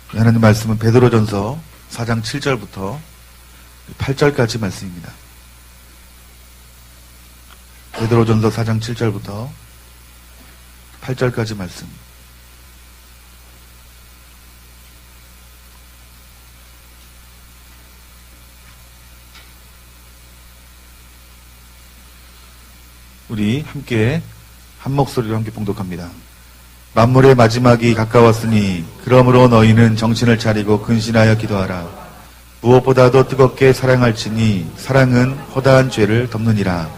하나님 말씀은 베드로전서 4장 7절부터 8절까지 말씀입니다. 베드로전서 4장 7절부터 8절까지 말씀. 우리 함께 한 목소리로 함께 봉독합니다. 만물의 마지막이 가까웠으니 그러므로 너희는 정신을 차리고 근신하여 기도하라. 무엇보다도 뜨겁게 사랑할지니 사랑은 허다한 죄를 덮느니라.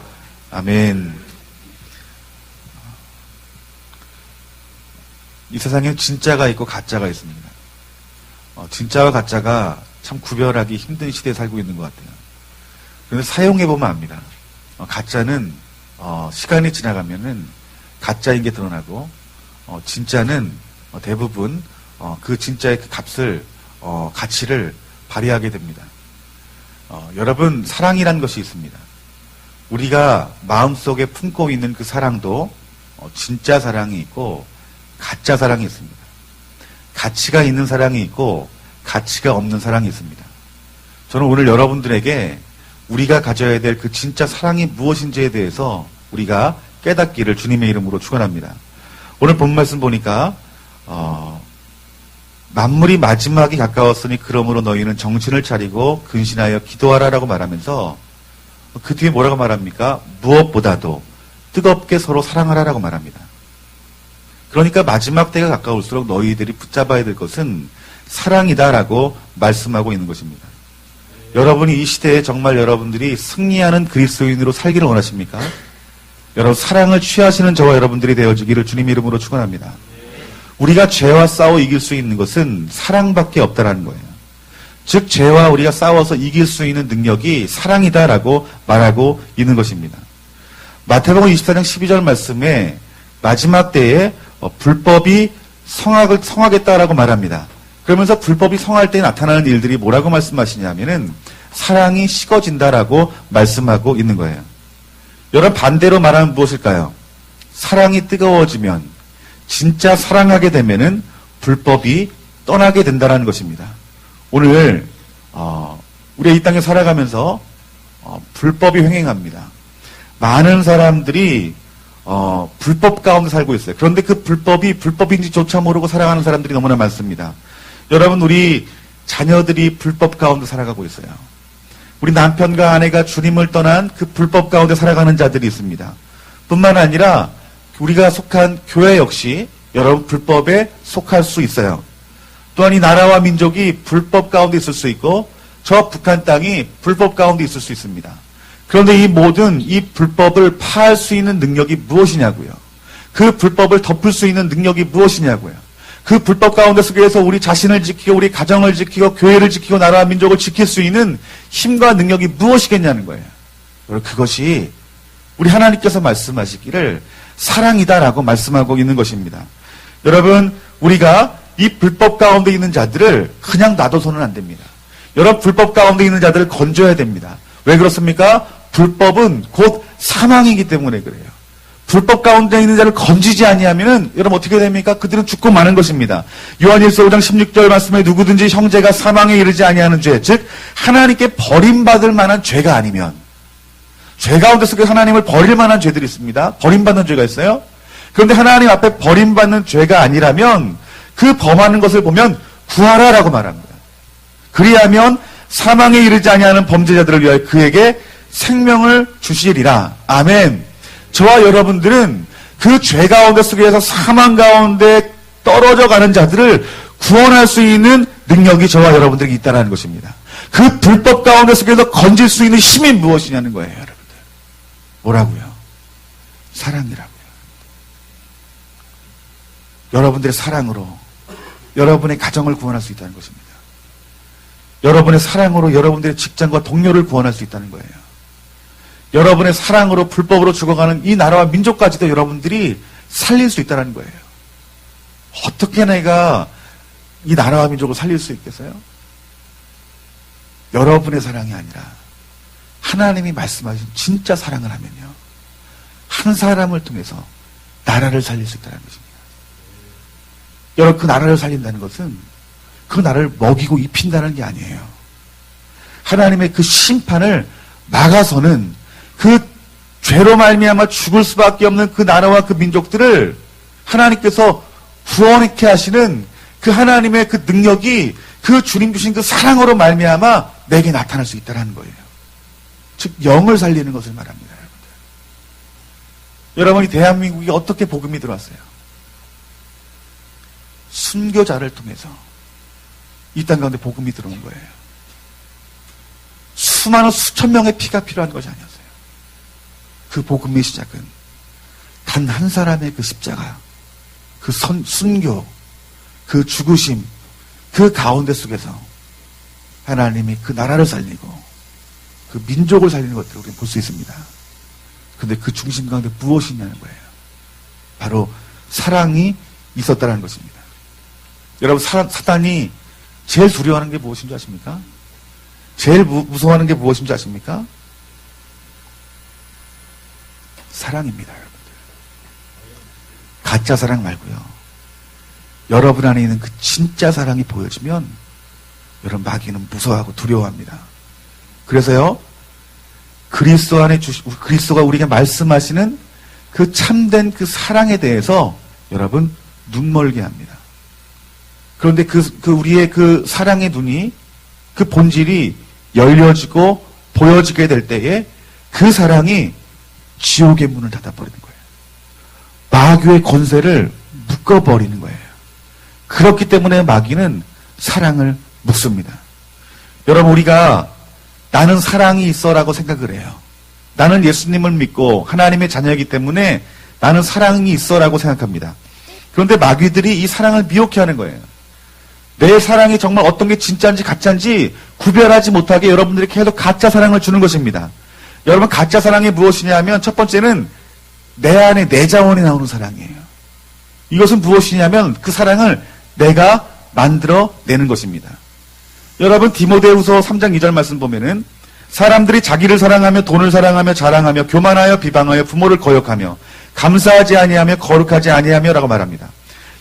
아멘. 이 세상에 진짜가 있고 가짜가 있습니다. 진짜와 가짜가 참 구별하기 힘든 시대에 살고 있는 것 같아요. 그런데 사용해보면 압니다. 가짜는 시간이 지나가면은 가짜인 게 드러나고 진짜는 대부분 그 진짜의 그 값을 가치를 발휘하게 됩니다. 여러분, 사랑이란 것이 있습니다. 우리가 마음속에 품고 있는 그 사랑도 진짜 사랑이 있고 가짜 사랑이 있습니다. 가치가 있는 사랑이 있고 가치가 없는 사랑이 있습니다. 저는 오늘 여러분들에게 우리가 가져야 될 그 진짜 사랑이 무엇인지에 대해서 우리가 깨닫기를 주님의 이름으로 축원합니다. 오늘 본 말씀 보니까 만물이 마지막이 가까웠으니 그러므로 너희는 정신을 차리고 근신하여 기도하라라고 말하면서 그 뒤에 뭐라고 말합니까? 무엇보다도 뜨겁게 서로 사랑하라라고 말합니다. 그러니까 마지막 때가 가까울수록 너희들이 붙잡아야 될 것은 사랑이다라고 말씀하고 있는 것입니다. 여러분이 이 시대에 정말 여러분들이 승리하는 그리스도인으로 살기를 원하십니까? 여러분, 사랑을 취하시는 저와 여러분들이 되어주기를 주님 이름으로 축원합니다. 우리가 죄와 싸워 이길 수 있는 것은 사랑밖에 없다라는 거예요. 즉 죄와 우리가 싸워서 이길 수 있는 능력이 사랑이다라고 말하고 있는 것입니다. 마태복음 24장 12절 말씀에 마지막 때에 불법이 성하겠다라고 말합니다. 그러면서 불법이 성할 때 나타나는 일들이 뭐라고 말씀하시냐면은 사랑이 식어진다라고 말씀하고 있는 거예요. 여러분, 반대로 말하면 무엇일까요? 사랑이 뜨거워지면, 진짜 사랑하게 되면은 불법이 떠나게 된다는 것입니다. 오늘 우리가 이 땅에 살아가면서 불법이 횡행합니다. 많은 사람들이 불법 가운데 살고 있어요. 그런데 그 불법이 불법인지조차 모르고 살아가는 사람들이 너무나 많습니다. 여러분, 우리 자녀들이 불법 가운데 살아가고 있어요. 우리 남편과 아내가 주님을 떠난 그 불법 가운데 살아가는 자들이 있습니다. 뿐만 아니라 우리가 속한 교회 역시 여러분 불법에 속할 수 있어요. 또한 이 나라와 민족이 불법 가운데 있을 수 있고 저 북한 땅이 불법 가운데 있을 수 있습니다. 그런데 이 모든 이 불법을 파할 수 있는 능력이 무엇이냐고요. 그 불법을 덮을 수 있는 능력이 무엇이냐고요. 그 불법 가운데 속에서 우리 자신을 지키고 우리 가정을 지키고 교회를 지키고 나라와 민족을 지킬 수 있는 힘과 능력이 무엇이겠냐는 거예요. 그것이 우리 하나님께서 말씀하시기를 사랑이다라고 말씀하고 있는 것입니다. 여러분, 우리가 이 불법 가운데 있는 자들을 그냥 놔둬서는 안 됩니다. 여러분, 불법 가운데 있는 자들을 건져야 됩니다. 왜 그렇습니까? 불법은 곧 사망이기 때문에 그래요. 불법 가운데 있는 자를 건지지 아니하면은 여러분 어떻게 됩니까? 그들은 죽고 마는 것입니다. 요한일서 5장 16절 말씀에 누구든지 형제가 사망에 이르지 아니하는 죄, 즉 하나님께 버림받을 만한 죄가 아니면, 죄 가운데 속에 하나님을 버릴 만한 죄들이 있습니다. 버림받는 죄가 있어요. 그런데 하나님 앞에 버림받는 죄가 아니라면 그 범하는 것을 보면 구하라라고 말합니다. 그리하면 사망에 이르지 아니하는 범죄자들을 위하여 그에게 생명을 주시리라. 아멘. 저와 여러분들은 그 죄 가운데 속에서 사망 가운데 떨어져 가는 자들을 구원할 수 있는 능력이 저와 여러분들에게 있다는 것입니다. 그 불법 가운데 속에서 건질 수 있는 힘이 무엇이냐는 거예요, 여러분들. 뭐라고요? 사랑이라고요. 여러분들의 사랑으로 여러분의 가정을 구원할 수 있다는 것입니다. 여러분의 사랑으로 여러분들의 직장과 동료를 구원할 수 있다는 거예요. 여러분의 사랑으로 불법으로 죽어가는 이 나라와 민족까지도 여러분들이 살릴 수 있다는 거예요. 어떻게 내가 이 나라와 민족을 살릴 수 있겠어요? 여러분의 사랑이 아니라 하나님이 말씀하신 진짜 사랑을 하면요, 한 사람을 통해서 나라를 살릴 수 있다는 것입니다. 여러분, 그 나라를 살린다는 것은 그 나를 먹이고 입힌다는 게 아니에요. 하나님의 그 심판을 막아서는 그 죄로 말미암아 죽을 수밖에 없는 그 나라와 그 민족들을 하나님께서 구원케 하시는 그 하나님의 그 능력이 그 주님 주신 그 사랑으로 말미암아 내게 나타날 수 있다는 거예요. 즉 영을 살리는 것을 말합니다. 여러분이 대한민국에 어떻게 복음이 들어왔어요? 순교자를 통해서 이 땅 가운데 복음이 들어온 거예요. 수많은 수천 명의 피가 필요한 것이 아니었어요. 그 복음의 시작은 단 한 사람의 그 십자가, 그 순교, 그 죽으심, 그 가운데 속에서 하나님이 그 나라를 살리고 그 민족을 살리는 것들을 우리는 볼 수 있습니다. 그런데 그 중심 가운데 무엇이 있냐는 거예요. 바로 사랑이 있었다는 것입니다. 여러분, 사단이 제일 두려워하는 게 무엇인지 아십니까? 제일 무서워하는 게 무엇인지 아십니까? 사랑입니다, 여러분들. 가짜 사랑 말고요. 여러분 안에 있는 그 진짜 사랑이 보여지면 여러분 마귀는 무서워하고 두려워합니다. 그래서요, 그리스도가 우리에게 말씀하시는 그 참된 그 사랑에 대해서 여러분 눈멀게 합니다. 그런데 우리의 그 사랑의 눈이 그 본질이 열려지고 보여지게 될 때에 그 사랑이 지옥의 문을 닫아버리는 거예요. 마귀의 권세를 묶어버리는 거예요. 그렇기 때문에 마귀는 사랑을 묶습니다. 여러분, 우리가 나는 사랑이 있어라고 생각을 해요. 나는 예수님을 믿고 하나님의 자녀이기 때문에 나는 사랑이 있어라고 생각합니다. 그런데 마귀들이 이 사랑을 미혹해 하는 거예요. 내 사랑이 정말 어떤 게 진짜인지 가짜인지 구별하지 못하게 여러분들이 계속 가짜 사랑을 주는 것입니다. 여러분, 가짜 사랑이 무엇이냐 하면 첫 번째는 내 안에 내 자원이 나오는 사랑이에요. 이것은 무엇이냐면 그 사랑을 내가 만들어내는 것입니다. 여러분, 디모데후서 3장 2절 말씀 보면은 사람들이 자기를 사랑하며 돈을 사랑하며 자랑하며 교만하여 비방하여 부모를 거역하며 감사하지 아니하며 거룩하지 아니하며 라고 말합니다.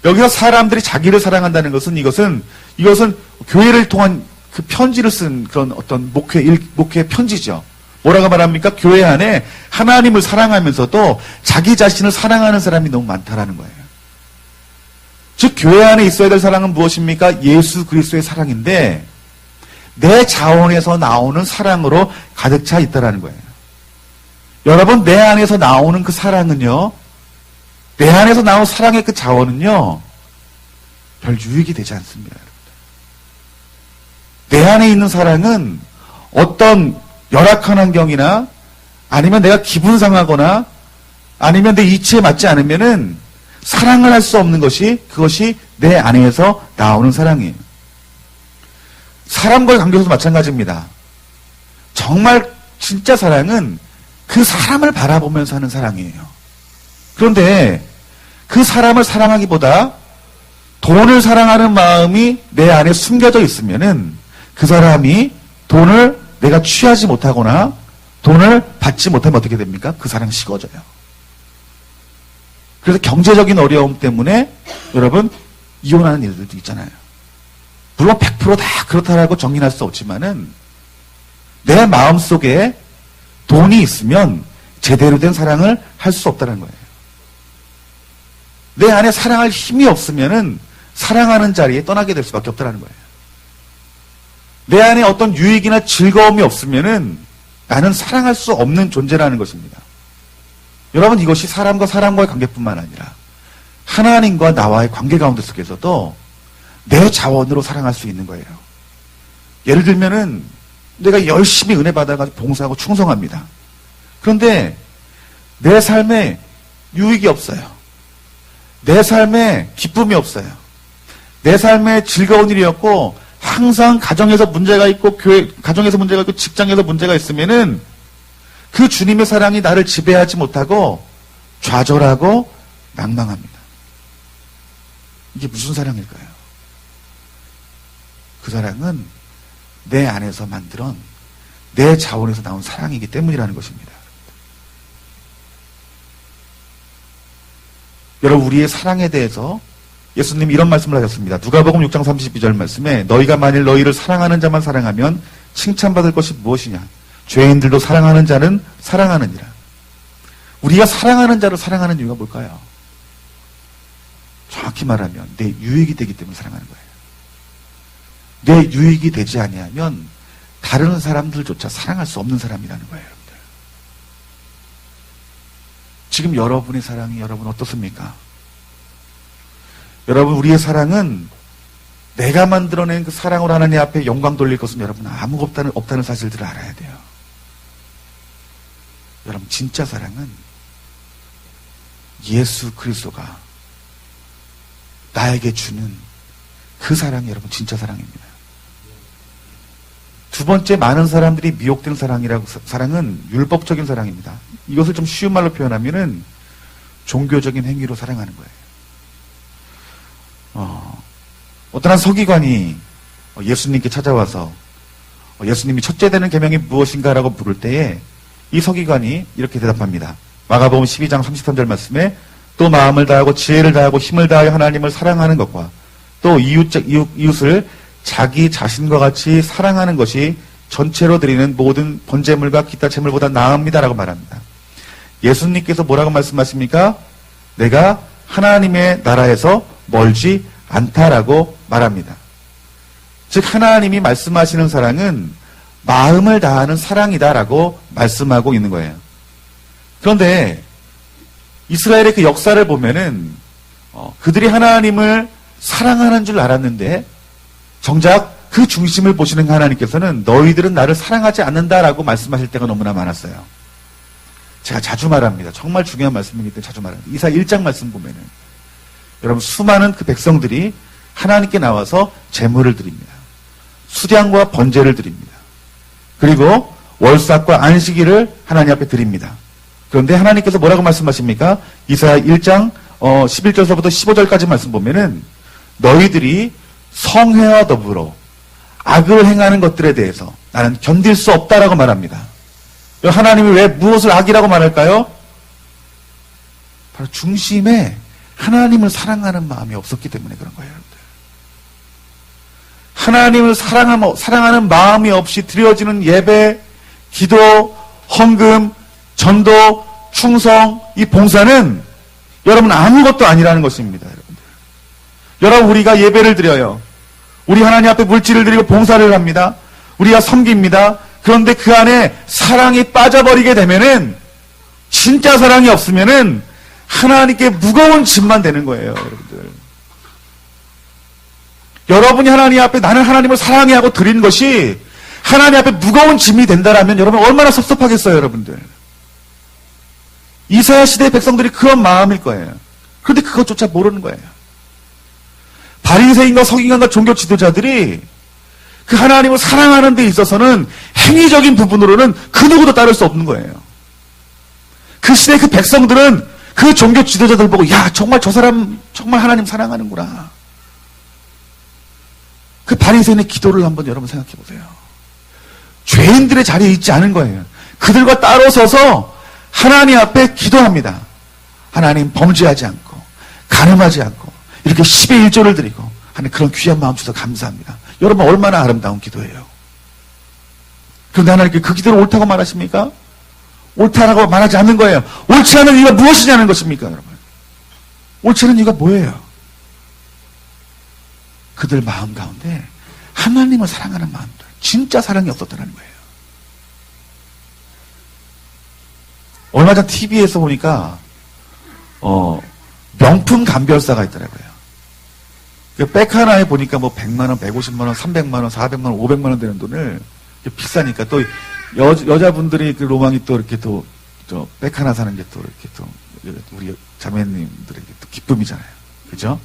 여기서 사람들이 자기를 사랑한다는 것은 이것은 교회를 통한 그 편지를 쓴 그런 어떤 목회 편지죠. 뭐라고 말합니까? 교회 안에 하나님을 사랑하면서도 자기 자신을 사랑하는 사람이 너무 많다라는 거예요. 즉 교회 안에 있어야 될 사랑은 무엇입니까? 예수 그리스도의 사랑인데 내 자원에서 나오는 사랑으로 가득 차 있다라는 거예요. 여러분, 내 안에서 나오는 그 사랑은요, 내 안에서 나온 사랑의 그 자원은요, 별 유익이 되지 않습니다. 내 안에 있는 사랑은 어떤 열악한 환경이나 아니면 내가 기분 상하거나 아니면 내 이치에 맞지 않으면은 사랑을 할 수 없는 그것이 내 안에서 나오는 사랑이에요. 사람과의 관계에서도 마찬가지입니다. 정말 진짜 사랑은 그 사람을 바라보면서 하는 사랑이에요. 그런데 그 사람을 사랑하기보다 돈을 사랑하는 마음이 내 안에 숨겨져 있으면은 그 사람이 돈을 내가 취하지 못하거나 돈을 받지 못하면 어떻게 됩니까? 그 사람이 식어져요. 그래서 경제적인 어려움 때문에 여러분 이혼하는 일들도 있잖아요. 물론 100% 다 그렇다라고 정의할 수 없지만은 내 마음속에 돈이 있으면 제대로 된 사랑을 할 수 없다는 거예요. 내 안에 사랑할 힘이 없으면은 사랑하는 자리에 떠나게 될 수밖에 없다는 거예요. 내 안에 어떤 유익이나 즐거움이 없으면은 나는 사랑할 수 없는 존재라는 것입니다. 여러분, 이것이 사람과 사람과의 관계뿐만 아니라 하나님과 나와의 관계 가운데 속에서도 내 자원으로 사랑할 수 있는 거예요. 예를 들면은 내가 열심히 은혜 받아가지고 봉사하고 충성합니다. 그런데 내 삶에 유익이 없어요. 내 삶에 기쁨이 없어요. 내 삶에 즐거운 일이 없고 항상 가정에서 문제가 있고 가정에서 문제가 있고 직장에서 문제가 있으면은 그 주님의 사랑이 나를 지배하지 못하고 좌절하고 낭망합니다. 이게 무슨 사랑일까요? 그 사랑은 내 안에서 만들어 내 자원에서 나온 사랑이기 때문이라는 것입니다. 여러분, 우리의 사랑에 대해서 예수님이 이런 말씀을 하셨습니다. 누가복음 6장 32절 말씀에 너희가 만일 너희를 사랑하는 자만 사랑하면 칭찬받을 것이 무엇이냐? 죄인들도 사랑하는 자는 사랑하느니라. 우리가 사랑하는 자를 사랑하는 이유가 뭘까요? 정확히 말하면 내 유익이 되기 때문에 사랑하는 거예요. 내 유익이 되지 아니하면 다른 사람들조차 사랑할 수 없는 사람이라는 거예요, 여러분들. 지금 여러분의 사랑이 여러분 어떻습니까? 여러분, 우리의 사랑은 내가 만들어낸 그 사랑으로 하나님 앞에 영광 돌릴 것은 여러분 아무것도 없다는 사실들을 알아야 돼요. 여러분, 진짜 사랑은 예수 그리스도가 나에게 주는 그 사랑이 여러분 진짜 사랑입니다. 두 번째, 많은 사람들이 미혹된 사랑은 율법적인 사랑입니다. 이것을 좀 쉬운 말로 표현하면은 종교적인 행위로 사랑하는 거예요. 어떤 한 서기관이 예수님께 찾아와서 예수님이 첫째 되는 계명이 무엇인가라고 물을 때에 이 서기관이 이렇게 대답합니다. 마가복음 12장 33절 말씀에 또 마음을 다하고 지혜를 다하고 힘을 다하여 하나님을 사랑하는 것과 또 이웃을 자기 자신과 같이 사랑하는 것이 전체로 드리는 모든 번제물과 기타 제물보다 나읍니다라고 말합니다. 예수님께서 뭐라고 말씀하십니까? 내가 하나님의 나라에서 멀지 않다라고 말합니다. 즉 하나님이 말씀하시는 사랑은 마음을 다하는 사랑이다라고 말씀하고 있는 거예요. 그런데 이스라엘의 그 역사를 보면은 그들이 하나님을 사랑하는 줄 알았는데 정작 그 중심을 보시는 하나님께서는 너희들은 나를 사랑하지 않는다라고 말씀하실 때가 너무나 많았어요. 제가 자주 말합니다. 정말 중요한 말씀이기 때문에 자주 말합니다. 이사 1장 말씀 보면은 여러분 수많은 그 백성들이 하나님께 나와서 제물을 드립니다. 수량과 번제를 드립니다. 그리고 월삭과 안식일을 하나님 앞에 드립니다. 그런데 하나님께서 뭐라고 말씀하십니까? 이사야 1장 11절서부터 15절까지 말씀 보면은 너희들이 성회와 더불어 악을 행하는 것들에 대해서 나는 견딜 수 없다라고 말합니다. 하나님이 왜 무엇을 악이라고 말할까요? 바로 중심에 하나님을 사랑하는 마음이 없었기 때문에 그런 거예요, 여러분들. 하나님을 사랑하는 마음이 없이 드려지는 예배, 기도, 헌금, 전도, 충성, 이 봉사는 여러분 아무것도 아니라는 것입니다, 여러분들. 여러분, 우리가 예배를 드려요. 우리 하나님 앞에 물질을 드리고 봉사를 합니다. 우리가 섬깁니다. 그런데 그 안에 사랑이 빠져버리게 되면은, 진짜 사랑이 없으면은 하나님께 무거운 짐만 되는 거예요, 여러분들. 여러분이 하나님 앞에 나는 하나님을 사랑해 하고 드린 것이 하나님 앞에 무거운 짐이 된다라면 여러분 얼마나 섭섭하겠어요, 여러분들. 이사야 시대의 백성들이 그런 마음일 거예요. 그런데 그것조차 모르는 거예요. 바리새인과 서기관과 종교 지도자들이 그 하나님을 사랑하는 데 있어서는 행위적인 부분으로는 그 누구도 따를 수 없는 거예요. 그 시대의 그 백성들은 그 종교 지도자들 보고 야 정말 저 사람 정말 하나님 사랑하는구나. 그 바리새인의 기도를 한번 여러분 생각해 보세요. 죄인들의 자리에 있지 않은 거예요. 그들과 따로 서서 하나님 앞에 기도합니다. 하나님 범죄하지 않고 간음하지 않고 이렇게 10의 1조를 드리고 하는 그런 귀한 마음 주셔서 감사합니다. 여러분 얼마나 아름다운 기도예요. 그런데 하나님께 그 기도를 옳다고 말하십니까? 옳다라고 말하지 않는 거예요. 옳지 않은 이유가 무엇이냐는 것입니까, 여러분? 옳지 않은 이유가 뭐예요? 그들 마음 가운데 하나님을 사랑하는 마음들, 진짜 사랑이 없었다는 거예요. 얼마 전 TV에서 보니까 명품 감별사가 있더라고요. 그 백 하나에 보니까 뭐 100만 원, 150만 원, 300만 원, 400만 원, 500만 원 되는 돈을 비싸니까 또 여자분들이 그 로망이 또 이렇게 또 백 하나 사는 게 또 이렇게 또 우리 자매님들에게 또 기쁨이잖아요. 그죠?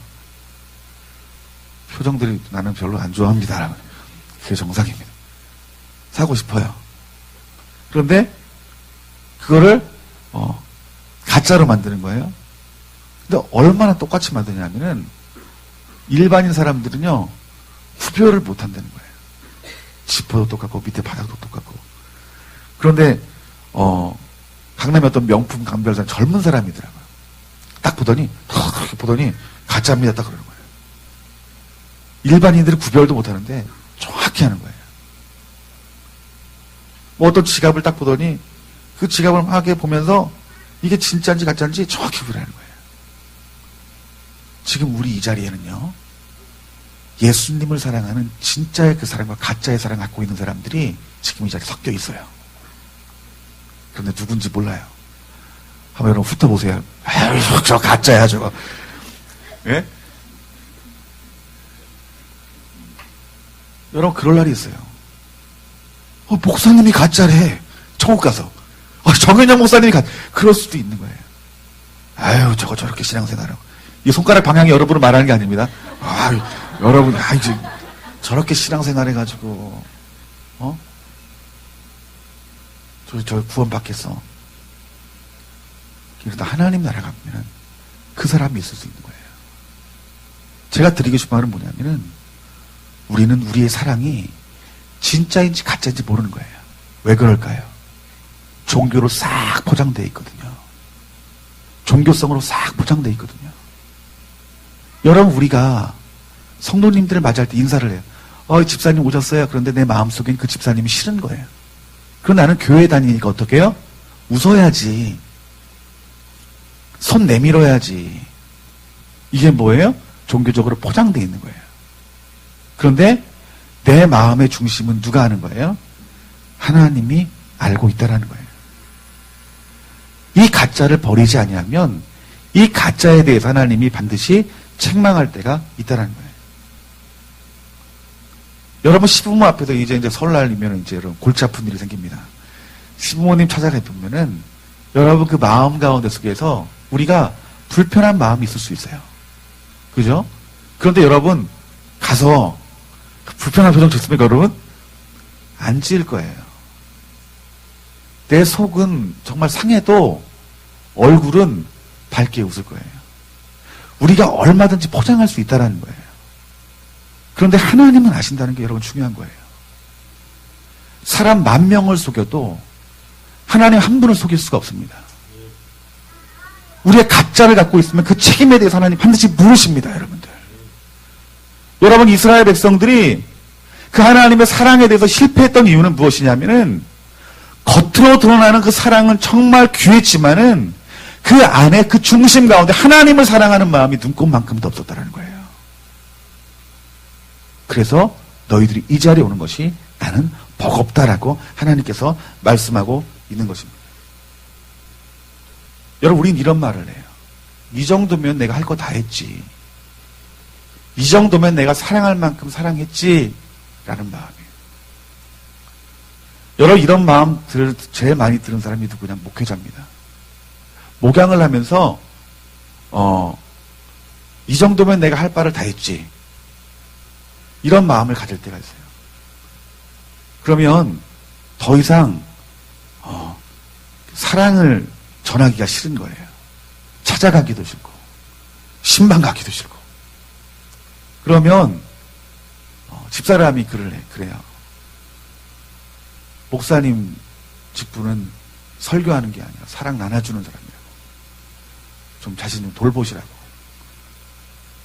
표정들이 나는 별로 안 좋아합니다. 그게 정상입니다. 사고 싶어요. 그런데 그거를 가짜로 만드는 거예요. 근데 얼마나 똑같이 만드냐면은 일반인 사람들은요 구별을 못 한다는 거예요. 지퍼도 똑같고 밑에 바닥도 똑같고. 그런데 강남에 어떤 명품 감별사 젊은 사람이더라고요. 딱 보더니 가짜입니다. 딱 그러는 거예요. 일반인들은 구별도 못하는데 정확히 하는 거예요. 뭐 어떤 지갑을 딱 보더니 그 지갑을 막 보면서 이게 진짜인지 가짜인지 정확히 구별하는 거예요. 지금 우리 이 자리에는요, 예수님을 사랑하는 진짜의 그 사랑과 가짜의 사랑을 갖고 있는 사람들이 지금 이 자리에 섞여 있어요. 그런데 누군지 몰라요. 한번 여러분 훑어보세요. 아유, 저 가짜야, 저거. 예? 여러분, 그럴 날이 있어요. 목사님이 가짜래. 천국 가서. 정현영 목사님이 그럴 수도 있는 거예요. 아유, 저거 저렇게 신앙생활하고. 이 손가락 방향이 여러분을 말하는 게 아닙니다. 아유, 여러분, 이제 저렇게 신앙생활 해가지고, 저 구원받겠어. 그래서 하나님 나라 가면은 그 사람이 있을 수 있는 거예요. 제가 드리고 싶은 말은 뭐냐면은, 우리는 우리의 사랑이 진짜인지 가짜인지 모르는 거예요. 왜 그럴까요? 종교로 싹 포장되어 있거든요. 종교성으로 싹 포장되어 있거든요. 여러분, 우리가 성도님들을 맞이할 때 인사를 해요. 집사님 오셨어요. 그런데 내 마음속엔 그 집사님이 싫은 거예요. 그럼 나는 교회 다니니까 어떻게 해요? 웃어야지. 손 내밀어야지. 이게 뭐예요? 종교적으로 포장되어 있는 거예요. 그런데 내 마음의 중심은 누가 아는 거예요? 하나님이 알고 있다라는 거예요. 이 가짜를 버리지 아니하면 이 가짜에 대해서 하나님이 반드시 책망할 때가 있다라는 거예요. 여러분, 시부모 앞에서 이제 설날이면 이제 여러분 골치 아픈 일이 생깁니다. 시부모님 찾아가 보면은 여러분 그 마음 가운데 속에서 우리가 불편한 마음이 있을 수 있어요. 그죠? 그런데 여러분 가서 불편한 표정 짓습니까, 여러분? 안 지을 거예요. 내 속은 정말 상해도 얼굴은 밝게 웃을 거예요. 우리가 얼마든지 포장할 수 있다는 거예요. 그런데 하나님은 아신다는 게 여러분 중요한 거예요. 사람 10,000명을 속여도 하나님 한 분을 속일 수가 없습니다. 우리의 가짜를 갖고 있으면 그 책임에 대해서 하나님 반드시 물으십니다, 여러분들. 여러분, 이스라엘 백성들이 그 하나님의 사랑에 대해서 실패했던 이유는 무엇이냐면은 겉으로 드러나는 그 사랑은 정말 귀했지만은 그 안에 그 중심 가운데 하나님을 사랑하는 마음이 눈꼽만큼도 없었다는 거예요. 그래서 너희들이 이 자리에 오는 것이 나는 버겁다라고 하나님께서 말씀하고 있는 것입니다. 여러분, 우린 이런 말을 해요. 이 정도면 내가 할 거 다 했지. 이 정도면 내가 사랑할 만큼 사랑했지. 라는 마음이에요. 여러분, 이런 마음 제일 많이 들은 사람이 누구냐? 목회자입니다. 목양을 하면서 이 정도면 내가 할 바를 다 했지. 이런 마음을 가질 때가 있어요. 그러면 더 이상 사랑을 전하기가 싫은 거예요. 찾아가기도 싫고 신방 가기도 싫고. 그러면 집사람이 그래요. 목사님 직분은 설교하는 게 아니라 사랑 나눠주는 사람이라고. 좀 자신 좀 돌보시라고.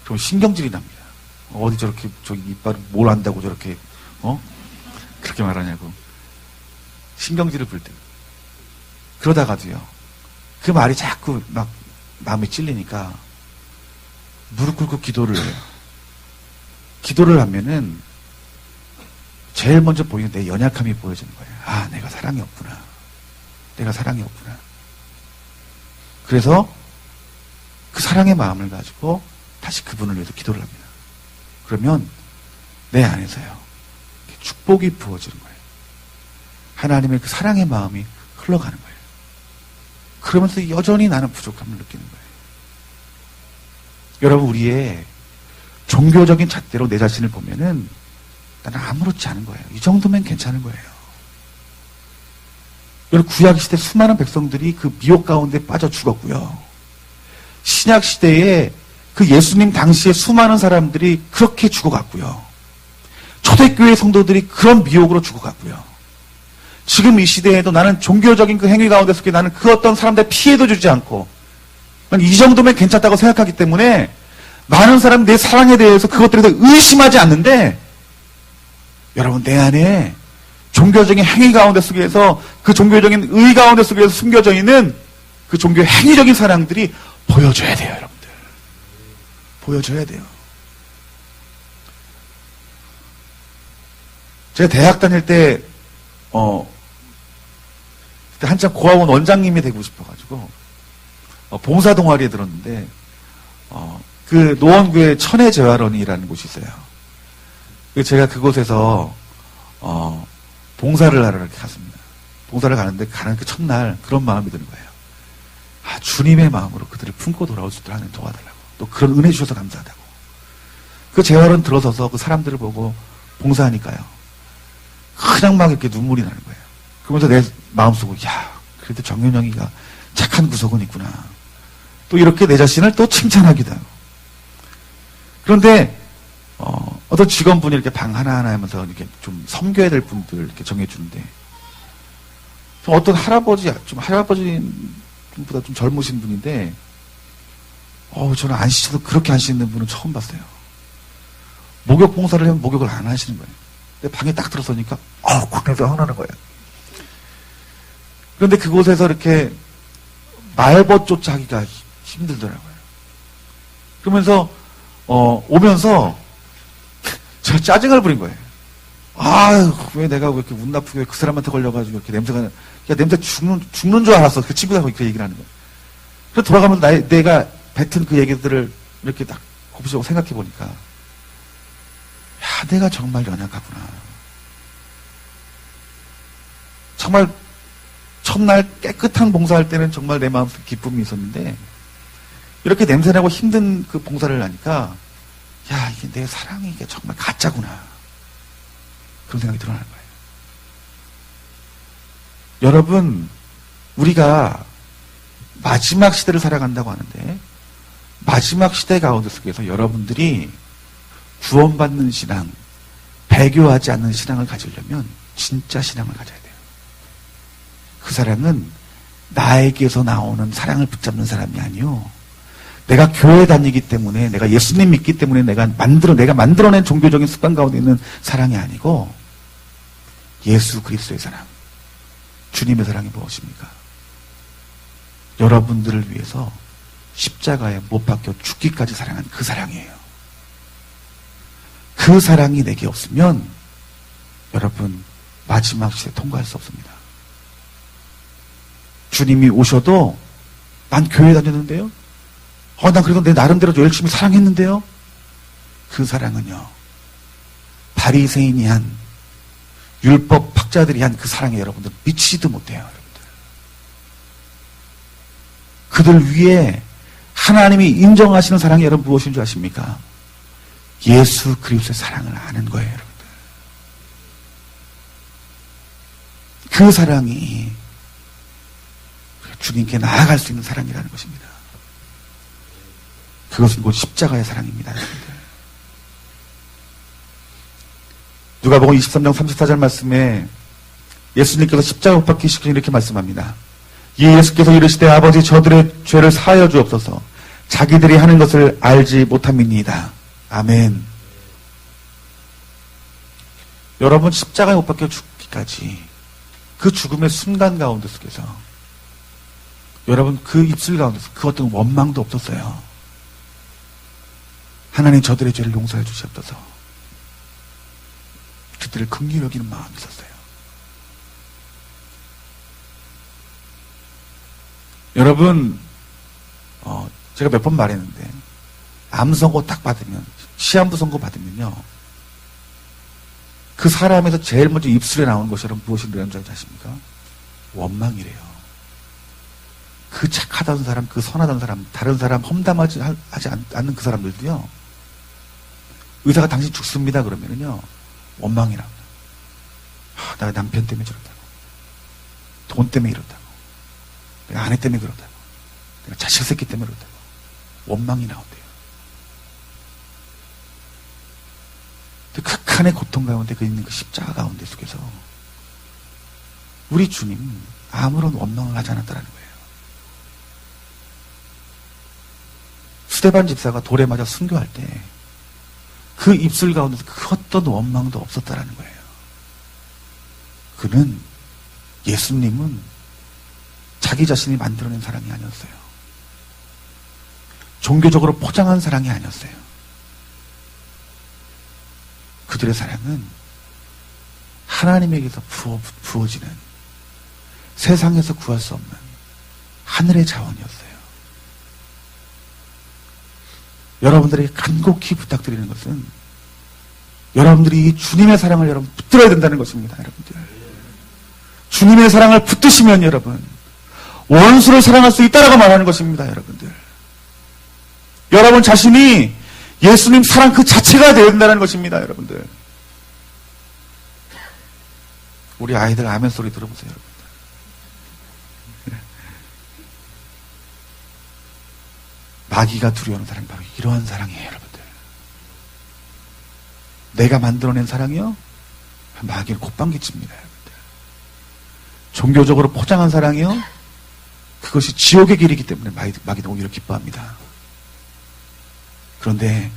그럼 신경질이 납니다. 어디 저렇게 저기 이빨을 뭘 안다고 저렇게 그렇게 말하냐고 신경질을 부릴 때. 그러다가도요, 그 말이 자꾸 막 마음에 찔리니까 무릎 꿇고 기도를 해요. 기도를 하면은 제일 먼저 보이는 내 연약함이 보여지는 거예요. 아, 내가 사랑이 없구나. 내가 사랑이 없구나. 그래서 그 사랑의 마음을 가지고 다시 그분을 위해서 기도를 합니다. 그러면 내 안에서요, 축복이 부어지는 거예요. 하나님의 그 사랑의 마음이 흘러가는 거예요. 그러면서 여전히 나는 부족함을 느끼는 거예요. 여러분, 우리의 종교적인 잣대로 내 자신을 보면은 나는 아무렇지 않은 거예요. 이 정도면 괜찮은 거예요. 여러분, 구약시대 수많은 백성들이 그 미혹 가운데 빠져 죽었고요. 신약시대에 그 예수님 당시에 수많은 사람들이 그렇게 죽어갔고요. 초대교회 성도들이 그런 미혹으로 죽어갔고요. 지금 이 시대에도 나는 종교적인 그 행위 가운데 속에 나는 그 어떤 사람들의 피해도 주지 않고 이 정도면 괜찮다고 생각하기 때문에 많은 사람이 내 사랑에 대해서 그것들에 대해서 의심하지 않는데, 여러분, 내 안에 종교적인 행위 가운데 속에서, 그 종교적인 의 가운데 속에서 숨겨져 있는 그 종교 행위적인 사랑들이 보여줘야 돼요, 여러분들. 보여줘야 돼요. 제가 대학 다닐 때, 그때 한참 고학원 원장님이 되고 싶어가지고, 봉사 동아리에 들었는데, 그 노원구에 천혜재활원이라는 곳이 있어요. 제가 그곳에서, 봉사를 하러 이렇게 갔습니다. 봉사를 가는데, 가는 그 첫날 그런 마음이 드는 거예요. 아, 주님의 마음으로 그들을 품고 돌아올 수 있도록 하나님 도와달라고. 또 그런 은혜 주셔서 감사하다고. 그 재활원 들어서서 그 사람들을 보고 봉사하니까요. 그냥 막 이렇게 눈물이 나는 거예요. 그러면서 내 마음속으로, 야, 그래도 정윤영이가 착한 구석은 있구나. 또 이렇게 내 자신을 또 칭찬하기도 하고. 그런데, 어떤 직원분이 이렇게 방 하나하나 하면서 이렇게 좀 섬겨야 될 분들 이렇게 정해주는데, 어떤 할아버지보다 좀 젊으신 분인데, 저는 안 씻어도 그렇게 안 씻는 분은 처음 봤어요. 목욕 봉사를 하면 목욕을 안 하시는 거예요. 근데 방에 딱 들어서니까, 국내에서 흥나는 거예요. 그런데 그곳에서 이렇게 말벗조차 하기가 힘들더라고요. 그러면서, 오면서, 저 짜증을 부린 거예요. 왜 내가 왜 이렇게 운 나쁘게 그 사람한테 걸려가지고 이렇게 냄새가, 야, 냄새 죽는 줄 알았어. 그 친구들하고 그 얘기를 하는 거예요. 그래서 돌아가면서 내가 뱉은 그 얘기들을 이렇게 딱 곱씹고 생각해 보니까, 야, 내가 정말 연약하구나. 정말 첫날 깨끗한 봉사할 때는 정말 내 마음속에 기쁨이 있었는데, 이렇게 냄새나고 힘든 그 봉사를 하니까, 야, 이게 내 사랑이 이게 정말 가짜구나. 그런 생각이 드러나는 거예요. 여러분, 우리가 마지막 시대를 살아간다고 하는데, 마지막 시대 가운데 속에서 여러분들이 구원받는 신앙, 배교하지 않는 신앙을 가지려면 진짜 신앙을 가져야 돼요. 그 사랑은 나에게서 나오는 사랑을 붙잡는 사람이 아니요, 내가 교회 다니기 때문에, 내가 예수님 믿기 때문에 내가 만들어낸 종교적인 습관 가운데 있는 사랑이 아니고, 예수 그리스도의 사랑, 주님의 사랑이 무엇입니까? 여러분들을 위해서 십자가에 못 박혀 죽기까지 사랑한 그 사랑이에요. 그 사랑이 내게 없으면 여러분 마지막 시대 통과할 수 없습니다. 주님이 오셔도, 난 교회 다녔는데요, 난 그래도 내 나름대로 열심히 사랑했는데요. 그 사랑은요, 바리새인이 한, 율법 학자들이 한 그 사랑에 여러분들 미치지도 못해요. 여러분들. 그들 위에 하나님이 인정하시는 사랑이 여러분 무엇인 줄 아십니까? 예수 그리스도의 사랑을 아는 거예요, 여러분들. 그 사랑이 주님께 나아갈 수 있는 사랑이라는 것입니다. 그것은 곧 십자가의 사랑입니다, 여러분들. 누가복음 23장 34절 말씀에 예수님께서 십자가 못 박히시고 이렇게 말씀합니다. 예수께서 이르시되 아버지 저들의 죄를 사하여 주옵소서. 자기들이 하는 것을 알지 못함이니이다. 아멘. 여러분, 십자가에 못 박혀 죽기까지 그 죽음의 순간 가운데 속에서 여러분 그 입술 가운데서 그 어떤 원망도 없었어요. 하나님 저들의 죄를 용서해 주시옵소서. 그들을 긍휼히 여기는 마음이 있었어요. 여러분, 제가 몇 번 말했는데, 암 선고 딱 받으면, 시한부 선고 받으면요, 그 사람에서 제일 먼저 입술에 나오는 것이 여러분 무엇인지 아십니까? 원망이래요. 그 착하다는 사람, 그 선하다는 사람, 다른 사람 험담하지 않는 그 사람들도요, 의사가 당신 죽습니다 그러면은요, 원망이라고. 내가 남편 때문에 저렇다고, 돈 때문에 이렇다고, 내가 아내 때문에 그렇다고, 내가 자식 새끼 때문에 그렇다고, 원망이 나온대요. 극한의 고통 가운데 그 있는 그 십자가 가운데 속에서 우리 주님 아무런 원망을 하지 않았다는 거예요. 스데반 집사가 돌에 맞아 순교할 때 그 입술 가운데서 그 어떤 원망도 없었다라는 거예요. 그는, 예수님은 자기 자신이 만들어낸 사랑이 아니었어요. 종교적으로 포장한 사랑이 아니었어요. 그들의 사랑은 하나님에게서 부어지는, 세상에서 구할 수 없는 하늘의 자원이었어요. 여러분들에게 간곡히 부탁드리는 것은 여러분들이 이 주님의 사랑을 여러분 붙들어야 된다는 것입니다. 여러분들, 주님의 사랑을 붙드시면 여러분 원수를 사랑할 수 있다라고 말하는 것입니다. 여러분들, 여러분 자신이 예수님 사랑 그 자체가 되어야 된다는 것입니다. 여러분들, 우리 아이들 아멘 소리 들어보세요. 여러분들, 마귀가 두려워하는 사랑이 바로 이러한 사랑이에요. 여러분들, 내가 만들어낸 사랑이요, 마귀를 콧방귀칩니다. 여러분들, 종교적으로 포장한 사랑이요, 그것이 지옥의 길이기 때문에 마귀는 오히려 기뻐합니다. 그런데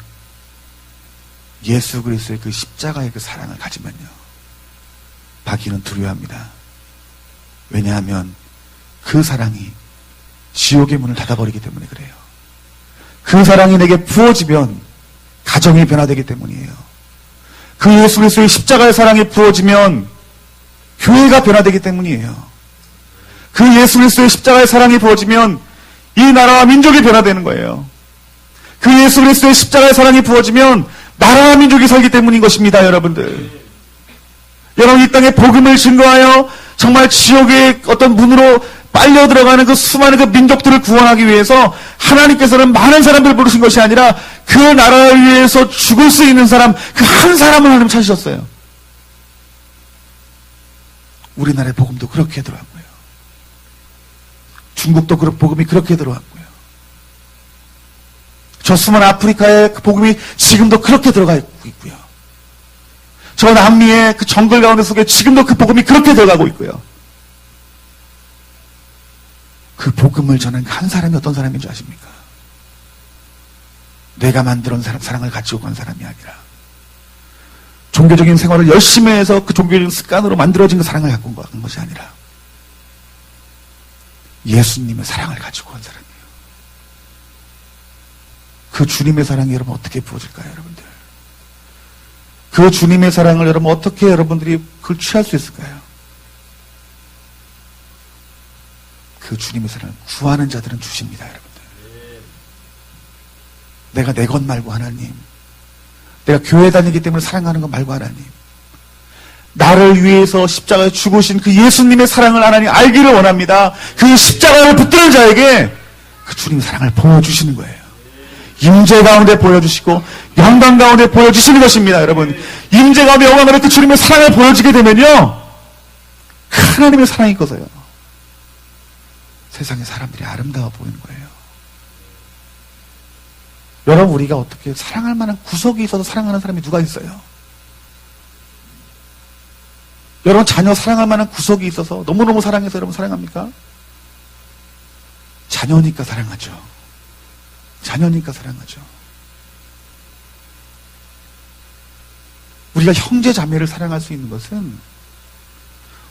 예수 그리스도의 그 십자가의 그 사랑을 가지면요, 마귀는 두려워합니다. 왜냐하면 그 사랑이 지옥의 문을 닫아버리기 때문에 그래요. 그 사랑이 내게 부어지면 가정이 변화되기 때문이에요. 그 예수 그리스도의 십자가의 사랑이 부어지면 교회가 변화되기 때문이에요. 그 예수 그리스도의 십자가의 사랑이 부어지면 이 나라와 민족이 변화되는 거예요. 그 예수 그리스도의 십자가의 사랑이 부어지면 나라와 민족이 살기 때문인 것입니다. 여러분들, 여러분 이 땅에 복음을 증거하여 정말 지옥의 어떤 문으로 빨려 들어가는 그 수많은 그 민족들을 구원하기 위해서 하나님께서는 많은 사람들을 부르신 것이 아니라 그 나라를 위해서 죽을 수 있는 사람, 그 한 사람을 하나님 찾으셨어요. 우리나라의 복음도 그렇게 들어왔고요. 중국도 복음이 그렇게 들어왔고요. 저 수많은 아프리카의 그 복음이 지금도 그렇게 들어가 있고요. 저 남미의 그 정글 가운데 속에 지금도 그 복음이 그렇게 들어가고 있고요. 그 복음을 전한 한 사람이 어떤 사람인 줄 아십니까? 내가 만들어온 사랑을 가지고 간 사람이 아니라 종교적인 생활을 열심히 해서 그 종교적인 습관으로 만들어진 그 사랑을 갖고 간 것이 아니라 예수님의 사랑을 가지고 간 사람이에요. 그 주님의 사랑이 여러분 어떻게 부어질까요? 여러분들, 그 주님의 사랑을 여러분 어떻게 여러분들이 그걸 취할 수 있을까요? 그 주님의 사랑을 구하는 자들은 주십니다. 여러분들, 내가 내 것 말고 하나님, 내가 교회 다니기 때문에 사랑하는 것 말고 하나님, 나를 위해서 십자가에 죽으신 그 예수님의 사랑을 하나님 알기를 원합니다. 그 십자가를 붙드는 자에게 그 주님의 사랑을 보여주시는 거예요. 임재 가운데 보여주시고 영광 가운데 보여주시는 것입니다. 여러분, 임재 가운데 영광 가운데 그 주님의 사랑을 보여주게 되면요, 그 하나님의 사랑이 있어서요, 세상의 사람들이 아름다워 보이는 거예요. 여러분, 우리가 어떻게 사랑할 만한 구석이 있어서 사랑하는 사람이 누가 있어요? 여러분, 자녀 사랑할 만한 구석이 있어서 너무너무 사랑해서 여러분 사랑합니까? 자녀니까 사랑하죠. 자녀니까 사랑하죠. 우리가 형제 자매를 사랑할 수 있는 것은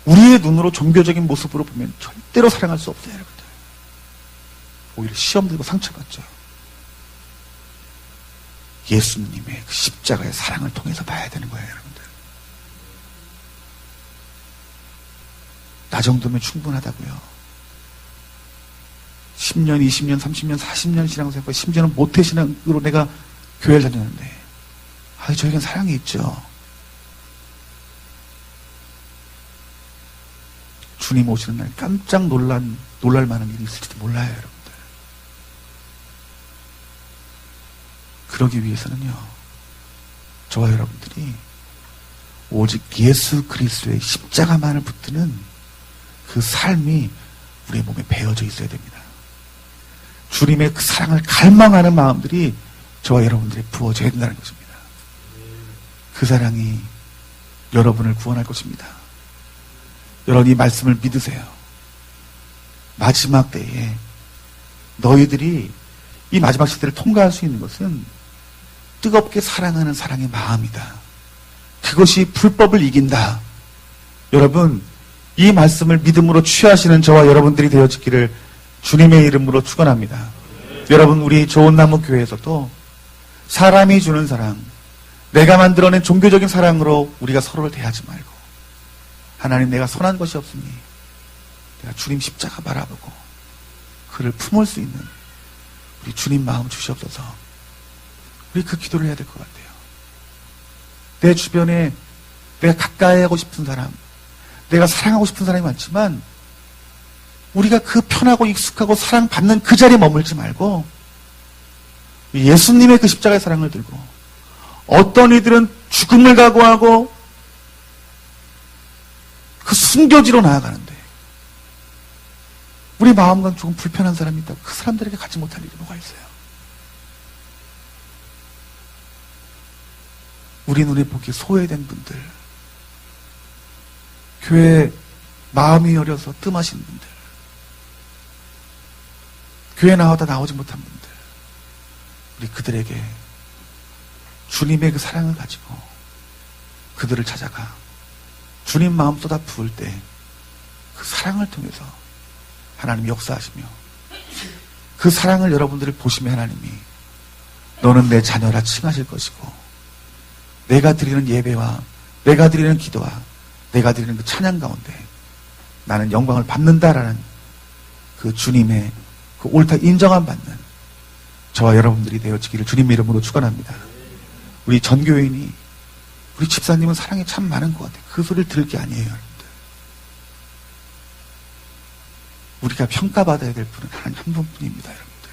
우리의 눈으로 종교적인 모습으로 보면 절대로 사랑할 수 없어요. 여러분들, 오히려 시험 들고 상처받죠. 예수님의 그 십자가의 사랑을 통해서 봐야 되는 거예요. 여러분들, 나 정도면 충분하다고요. 10년, 20년, 30년, 40년 신앙생활, 심지어는 모태신앙으로 내가 교회를 다녔는데, 저에겐 사랑이 있죠. 주님 오시는 날 깜짝 놀랄 만한 일이 있을지도 몰라요. 여러분들, 그러기 위해서는요, 저와 여러분들이 오직 예수 그리스도의 십자가만을 붙드는 그 삶이 우리의 몸에 배어져 있어야 됩니다. 주님의 그 사랑을 갈망하는 마음들이 저와 여러분들이 부어져야 된다는 것입니다. 그 사랑이 여러분을 구원할 것입니다. 여러분, 이 말씀을 믿으세요. 마지막 때에 너희들이 이 마지막 시대를 통과할 수 있는 것은 뜨겁게 사랑하는 사랑의 마음이다. 그것이 불법을 이긴다. 여러분, 이 말씀을 믿음으로 취하시는 저와 여러분들이 되어지기를 주님의 이름으로 축원합니다. 여러분, 우리 좋은 나무 교회에서도 사람이 주는 사랑, 내가 만들어낸 종교적인 사랑으로 우리가 서로를 대하지 말고, 하나님, 내가 선한 것이 없으니 내가 주님 십자가 바라보고 그를 품을 수 있는 우리 주님 마음 주시옵소서. 우리 그 기도를 해야 될 것 같아요. 내 주변에 내가 가까이 하고 싶은 사람, 내가 사랑하고 싶은 사람이 많지만 우리가 그 편하고 익숙하고 사랑받는 그 자리에 머물지 말고 예수님의 그 십자가의 사랑을 들고, 어떤 이들은 죽음을 각오하고 그 순교지로 나아가는데 우리 마음과 조금 불편한 사람이 있다고 그 사람들에게 가지 못할 일이 뭐가 있어요? 우리 눈에 보기에 소외된 분들, 교회에 마음이 여려서 뜸하신 분들, 교회 나와도 나오지 못한 분들, 우리 그들에게 주님의 그 사랑을 가지고 그들을 찾아가 주님 마음 쏟아 부을 때 그 사랑을 통해서 하나님이 역사하시며, 그 사랑을 여러분들이 보시면 하나님이 너는 내 자녀라 칭하실 것이고, 내가 드리는 예배와 내가 드리는 기도와 내가 드리는 그 찬양 가운데 나는 영광을 받는다라는 그 주님의 그 옳다 인정함 받는 저와 여러분들이 되어지기를 주님의 이름으로 축원합니다. 우리 전교인이, 우리 집사님은 사랑이 참 많은 것 같아요. 그 소리를 들을 게 아니에요, 여러분들. 우리가 평가받아야 될 분은 하나님 한 분뿐입니다, 여러분들.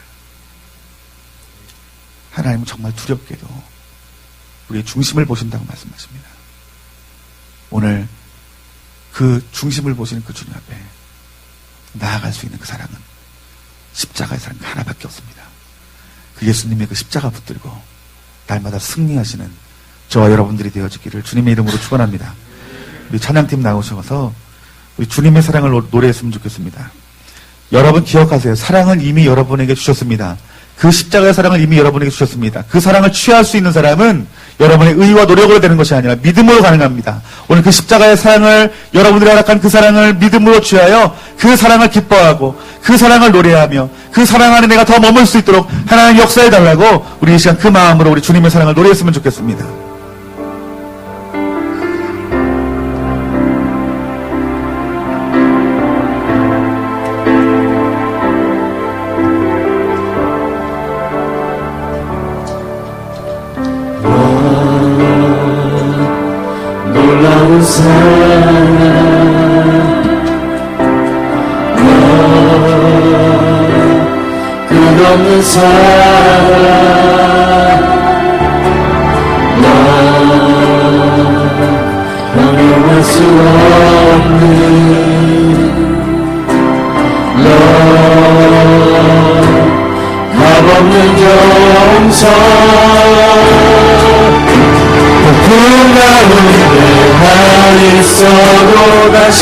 하나님은 정말 두렵게도 우리의 중심을 보신다고 말씀하십니다. 오늘 그 중심을 보시는 그 주님 앞에 나아갈 수 있는 그 사랑은 십자가의 사랑 하나밖에 없습니다. 그 예수님의 그 십자가 붙들고 날마다 승리하시는 저와 여러분들이 되어지기를 주님의 이름으로 축원합니다. 우리 찬양팀 나오셔서 우리 주님의 사랑을 노래했으면 좋겠습니다. 여러분 기억하세요. 사랑을 이미 여러분에게 주셨습니다. 그 십자가의 사랑을 이미 여러분에게 주셨습니다. 그 사랑을 취할 수 있는 사람은 여러분의 의와 노력으로 되는 것이 아니라 믿음으로 가능합니다. 오늘 그 십자가의 사랑을, 여러분들이 허락한 그 사랑을 믿음으로 취하여 그 사랑을 기뻐하고 그 사랑을 노래하며 그 사랑 안에 내가 더 머물 수 있도록 하나님 역사해달라고 우리 이 시간 그 마음으로 우리 주님의 사랑을 노래했으면 좋겠습니다. 놀라운 사랑, 끝없는 사랑, 형용할 수 없는 값없는 정성, 폭풍 가운데 나 있어도 다시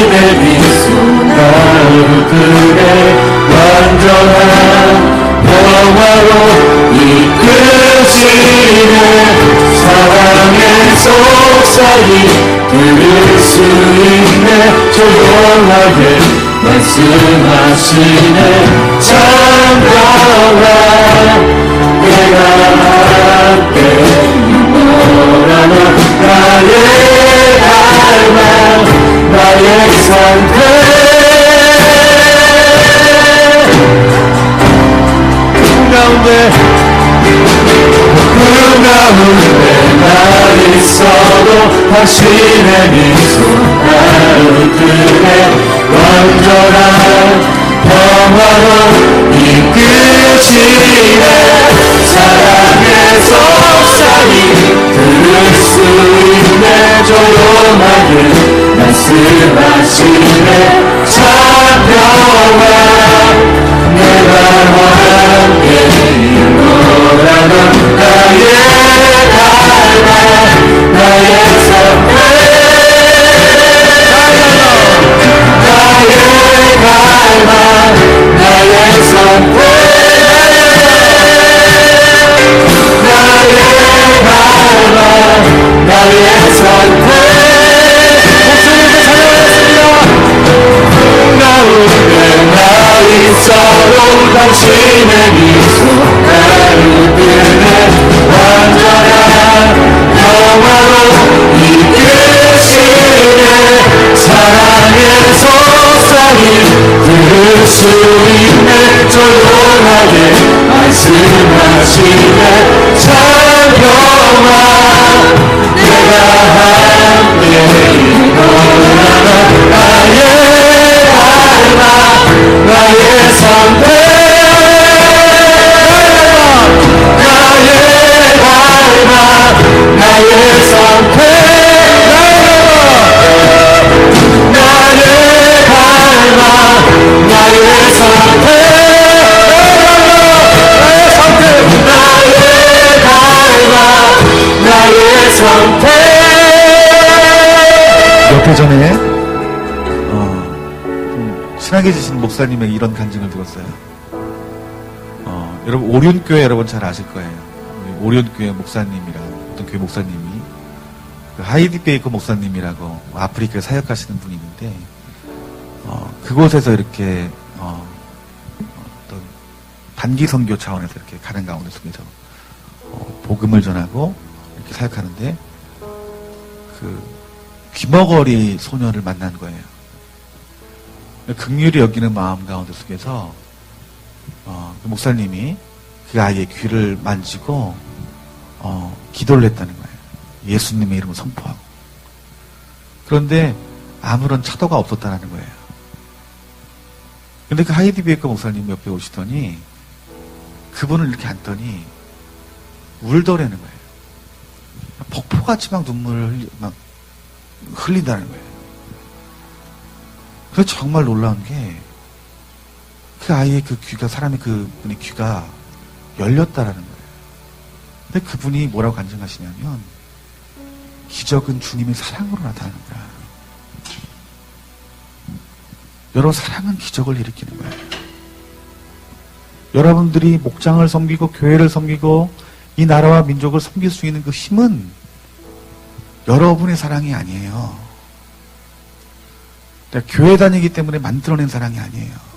내 미소 나를 그래 완전한 평화로 이끄시네. 사랑의 속삭이 들을 수 있네. 조용하게 말씀하시네. 참 평화 내가 함께 나의 갈망, 나의 상태 그 가운데 나 있어도 당신의 미소 나를 그래 완전한 평화로 이끄시네. 사랑의 속삭이 들을 수 있네. 조용하게 말씀하시네. 참 평화 내가 함께 일어나는 나의 갈망, 나의 삶, 나의 갈망, 나의 삶, 선택 나를 닮아 나의 선택 나의 선택 몇 해 전에 좀 친하게 지신 목사님에게 이런 간증을 들었어요. 여러분 오륜교회 여러분 잘 아실 거예요. 오륜교회 목사님이랑 어떤 교회 목사님이 그 하이디 베이커 목사님이라고 아프리카에 사역하시는 분이 있는데 그곳에서 이렇게 어떤 단기 선교 차원에서 이렇게 가는 가운데 속에서 복음을 전하고 이렇게 사역하는데 그 귀머거리 소녀를 만난 거예요. 긍휼히 여기는 마음 가운데 속에서 그 목사님이 그 아이의 귀를 만지고 기도를 했다는 거예요. 예수님의 이름을 선포하고. 그런데 아무런 차도가 없었다는 거예요. 근데 그 하이디 베이커 목사님 옆에 오시더니 그분을 이렇게 앉더니 울더라는 거예요. 폭포같이 막 눈물을 막 흘린다는 거예요. 그래서 정말 놀라운 게 그 아이의 그 귀가, 사람의 그분의 귀가 열렸다라는 거예요. 근데 그분이 뭐라고 간증하시냐면 기적은 주님의 사랑으로 나타나는 거야. 여러분, 사랑은 기적을 일으키는 거예요. 여러분들이 목장을 섬기고 교회를 섬기고 이 나라와 민족을 섬길 수 있는 그 힘은 여러분의 사랑이 아니에요. 교회 다니기 때문에 만들어낸 사랑이 아니에요.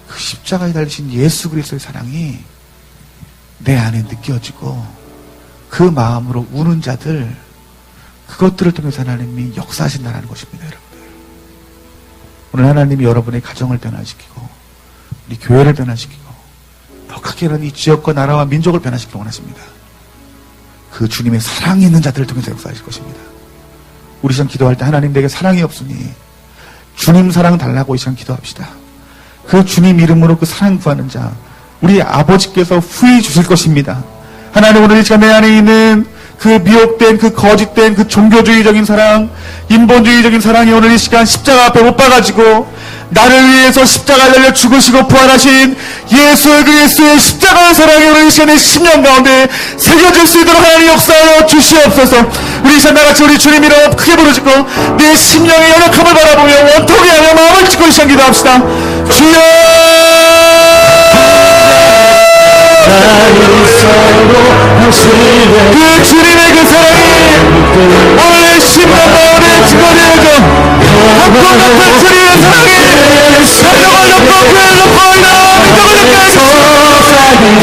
그 십자가에 달리신 예수 그리스도의 사랑이 내 안에 느껴지고 그 마음으로 우는 자들, 그것들을 통해서 하나님이 역사하신다는 것입니다, 여러분들. 오늘 하나님이 여러분의 가정을 변화시키고 우리 교회를 변화시키고 더 크게는 이 지역과 나라와 민족을 변화시키기 원하십니다. 그 주님의 사랑이 있는 자들을 통해서 역사하실 것입니다. 우리 시간 기도할 때 하나님 내게 사랑이 없으니 주님 사랑 달라고 이 시간 기도합시다. 그 주님 이름으로 그 사랑 구하는 자 우리 아버지께서 후히 주실 것입니다. 하나님 오늘 이 시간 내 안에 있는 그 미혹된 그 거짓된 그 종교주의적인 사랑, 인본주의적인 사랑이 오늘 이 시간 십자가 앞에 못 박아지고 나를 위해서 십자가에 달려 죽으시고 부활하신 예수 그리스도의 십자가의 사랑이 오늘 이 시간에 심령 가운데 새겨질 수 있도록 하나님 역사하여 주시옵소서. 우리 이 시간 나같이 우리 주님 이름 크게 부르짖고 내 심령의 연약함을 바라보며 원통이 하여 마음을 찢고 이 시간 기도합시다. 주여 그 주님의 그 사랑이 오늘 심령 가운데 증거되어져 한국 같은 주님의 사랑이 가정을 덮고 교회를 덮고 이런 민족을 덮게 하소서.